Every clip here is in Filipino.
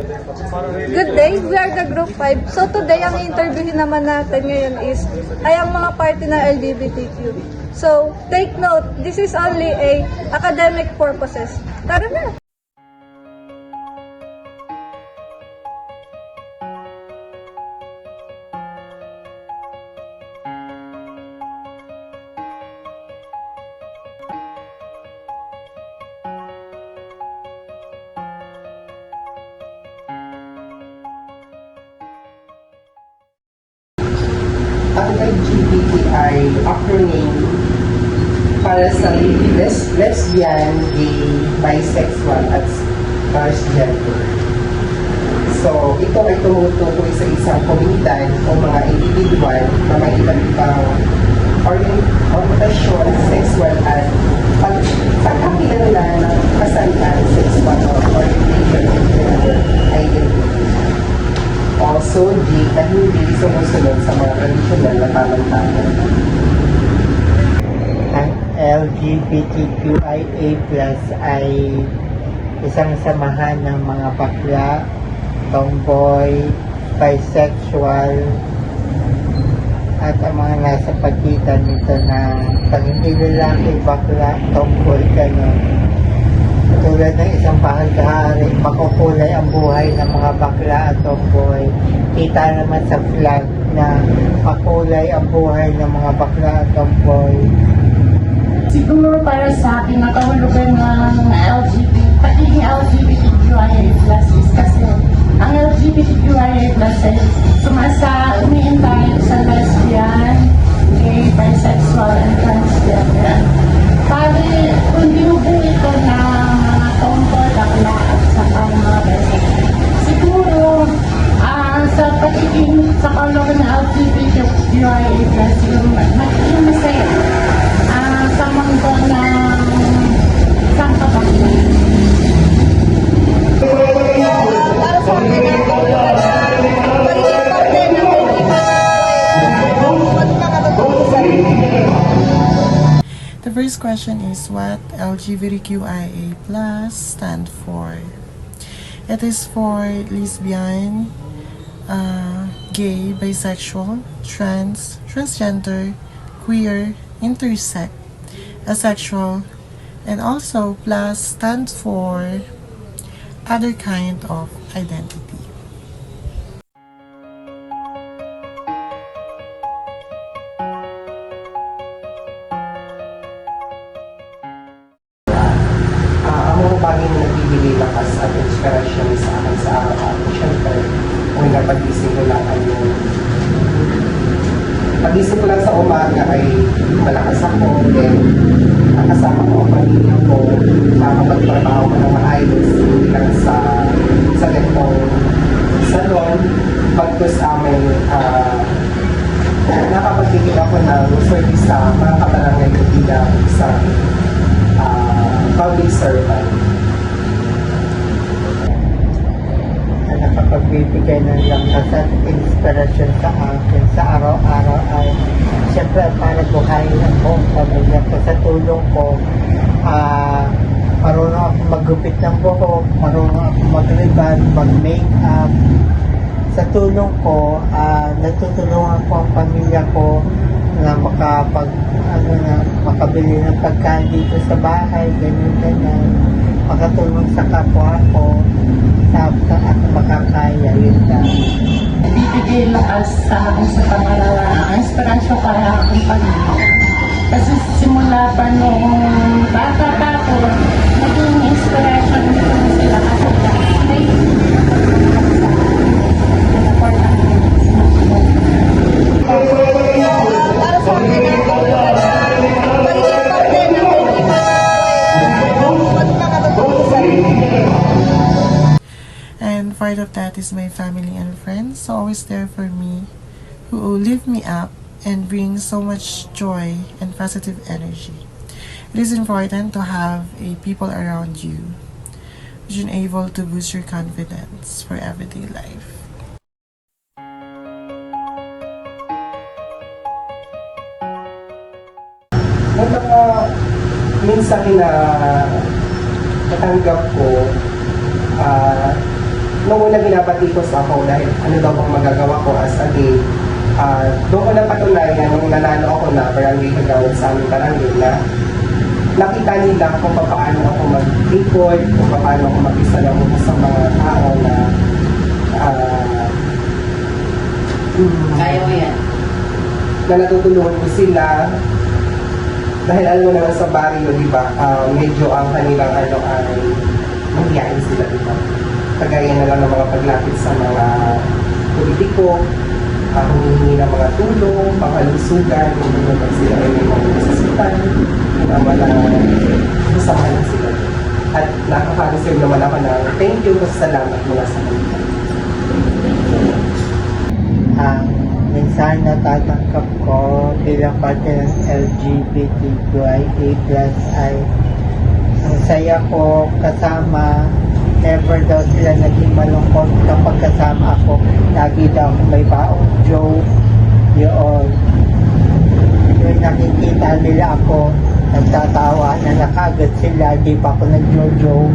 Good day, we are the Group 5. So today, ang interviewin naman natin ngayon is ay ang mga party na LGBTQ. So, take note, this is only a academic purposes. Tara na! Ang LGBTI acronym para sa lesbian, gay, bisexual at transgender. So, ito ay tumutukoy sa isang komunidad o mga individual na may iba't ibang orientasyon, sexual at pagkakilanlan ng kasalian, sexual or orientation and gender identity. Also, G, na hindi sumusunod sa mga tradisyonal na pamantayan. Ang LGBTQIA+ ay isang samahan ng mga bakla, tomboy, bisexual, at ang mga nasa pagitan nito na pangingin lalaki, bakla, tomboy, gano'n. Tulad ng isang bahagahari, makukulay ang buhay ng mga bakla at tomboy. Kita naman sa flag na makulay ang buhay ng mga bakla at tomboy. Siguro para sa akin, nakahulugan ng pagiging LGBTQIA+ is kasi ang LGBTQIA+ ay umiin tayo sa lesbian, gay, bisexual, and transgender. Pari, kung dinubo ito na mga tomboy, bakla, at saka mga bisexual. Siguro, sa pagiging sa kahulugan ng LGBTQIA+, siguro magiging masaya sa mundo ng isang kapatid. Para sa akin, pagiging parte ng The first question is what LGBTQIA+ stand for? It is for lesbian, gay, bisexual, transgender, queer, intersex, asexual, and also plus stands for other kind of identity. Ang mga bagay na nagbibigay lakas at inspirasyon sa akin sa araw-araw. Siyempre, una pag-isip ko lang pag-isip ko lang sa umaga ay malakas ako. Then, ang kasama ko ang pamilya ko, makapagtrabaho ko ng maayos, hindi lang sa ganitong salon. Pagkos amin, nakapagiging ako ng service sa mga kabarangay ko bilang isang public servant. Na nakapagbibigay ng lakas at inspirasyon sa akin sa araw-araw ay siyempre para buhayin ang buong pamilya ko. Sa tulong ko, marunong ako maggupit ng buhok, marunong ako mag-ribbon, mag-make-up. Sa tulong ko, natutulungan ko ang pamilya ko na makabili ng pagkain dito sa bahay, ganyan. Makatulong sa kapwa ko sa ako makakaya, yun lang. Bibigay lakas sa akin sa pangalawa. Ang inspirasyon para akong pamilya. Kasi simula pa noong bata pa ako, naging inspirasyon ko sila kasi may para sa akin, pagiging parte ng And part of that is my family and friends, always there for me, who lift me up and bring so much joy and positive energy. It is important to have a people around you which is able to boost your confidence for everyday life. May mga minsan na natanggap ko nung una binabatikos ako dahil ano daw bang magagawa ko as a gay, doon ko napatunayan nung nanalo ako na barangay kagawad sa aming barangay na nakita nila kung paano ako mag-record, kung paano ako mag-isalamuha sa mga tao na Kaya mo yan. na natutulungan ko sila dahil alam mo naman sa barrio, di ba, medyo ang kanilang ano ay mangyain sila, di ba? Kagaya na lang ng mga paglapit sa mga politiko, humihingi ng mga tulong, panghalusugan, kung ano sila ay may mga nasasutan, na wala kasamahan sila. At nakaka-receive naman ako ng thank you, salamat mula sa kanila. Ang mensahe na tatanggap ko bilang parte ng LGBTQIA+ ay ang saya ko kasama. Never daw sila naging malungkot kapag kasama ako. Lagi daw may baong joke. Yun. Yung nakikita nila ako, nagtatawa na nakagad sila. Di pa ako nag-joke.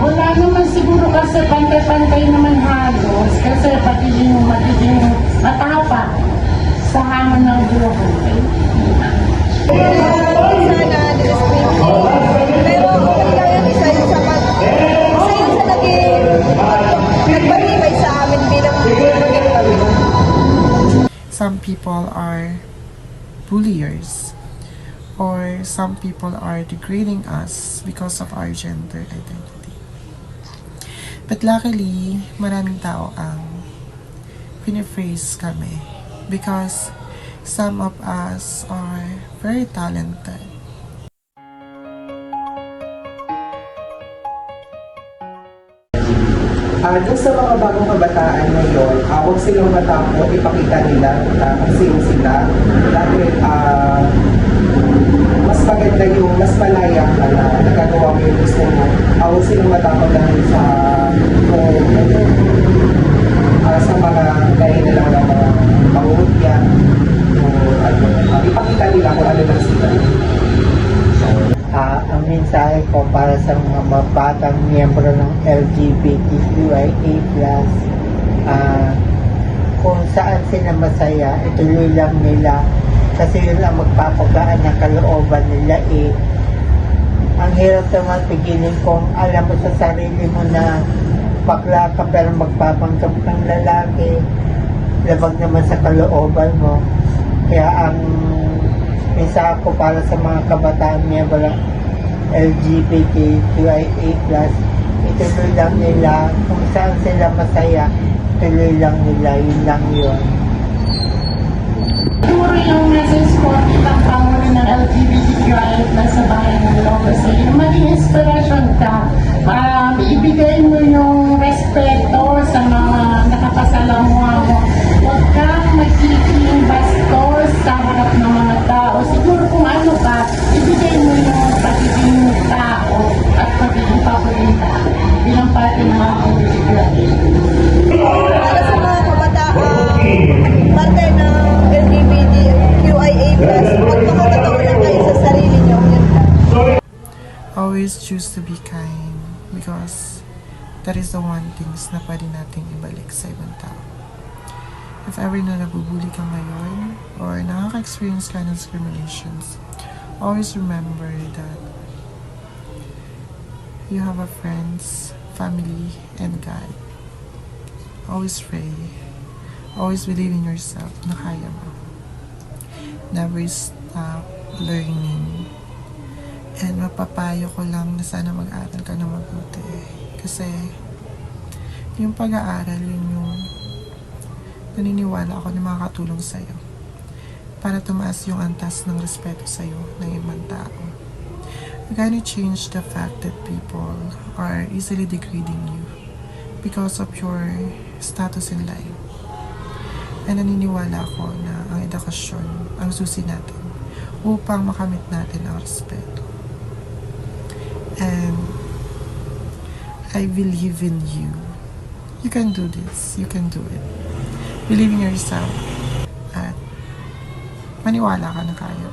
Wala naman siguro kasi pantay-pantay naman halos kasi magiging matapa sa hamon ng buhay. Sana discriminate. Pero okay lang yan, isa yun sa nagbalibay sa amin bilang Some people are bulliers, or some people are degrading us because of our gender identity. But luckily, maraming tao ang piniphrase kami because some of us are very talented. Doon sa mga bagong kabataan ngayon, huwag silang matakot, ipakita nila kung sino sila. Dahil mas maganda yung mas malaya ka na nagagawa mo yung gusto mo. Huwag silang matakot dahil sa sa mga gaya na lang ng mga pangungutya. Ipakita nila kung ano lang sila. Ang mensahe ko para sa mga batang miyembro ng LGBTQIA+, kung saan sila masaya, ituloy lang nila kasi yun ang magpapagaan ng kalooban nila eh. Ang hirap naman pigilin kung alam mo sa sarili mo na bakla ka pero magpapanggap ng lalaki, labag naman sa kalooban mo. Kaya ang mensahe ko para sa mga kabataan miyembro ng LGBTQIA+, ituloy lang nila kung saan sila masaya, ituloy lang nila, yun lang yun. Siguro yung message ko bilang pangulo ng LGBTQIA+ sa bayan ng Ilocos ay maging inspiration ka. Ibigay mo yung respeto sa mga nakapasalamuha mo. Huwag kang magiging bastos sa harap ng mga tao. Siguro kung ano ka, ibigay mo yung pagiging tao at pagiging paborita bilang parte ng mga LGBTQIA+. para sa mga kabataan, parte ng LGBTQIA+, magpakatotoo lang kayo sa sarili nyo. Yun lang. Always choose to be kind because that is the one things na pwede nating ibalik sa ibang tao. If ever na nabubuli ka ngayon or nakaka-experience ka ng discriminations, always remember that you have a friends, family, and God. Always pray. Always believe in yourself na kaya mo. Never stop learning. And mapapayo ko lang na sana mag-aral ka na mabuti. Kasi yung pag-aaral, yun yung naniniwala ako na makakatulong sa'yo para tumaas yung antas ng respeto sa'yo ng ibang tao. You're gonna change the fact that people are easily degrading you because of your status in life. And naniniwala ako na ang edukasyon ang susi natin upang makamit natin ang respeto. And I believe in you. You can do this. You can do it. Believe in yourself. At maniwala ka na kaya.